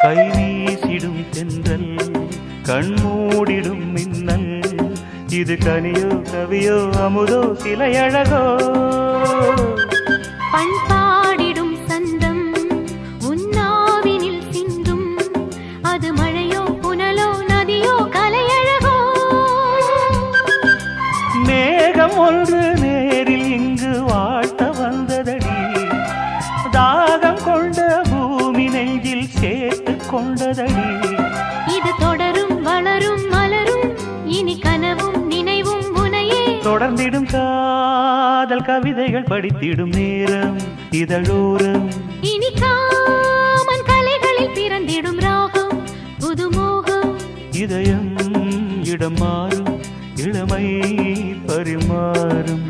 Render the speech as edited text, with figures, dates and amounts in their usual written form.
கை வீசிடும் தென்றல் கண்மூடிடும் மின்னல் இது கனியோ கவியோ அமுதோ சிலையழகோ பண்பாடிடும் சந்தம் உன்னாவினில் சிந்தும் அது மழையோ புனலோ நதியோ கலையழகோ மேகம் ஒன்று நேரில் இங்கு வாழ்த்த வந்ததடி தாகம் கொண்ட பூமி நெஞ்சில் சேர்த்து கொண்டதடி இது தொடரும் வளரும் மலரும் இனி கனவும் நினைவும் உனையே தொடர்ந்திடும் காதல் கவிதைகள் படித்திடும் நேரம் இதழோரம் இனி காமன் கலைகளில் பிறந்திடும் ராகம் புதுமோகம் இதயம் இடம் மாறும் இளமை பரிமாறும்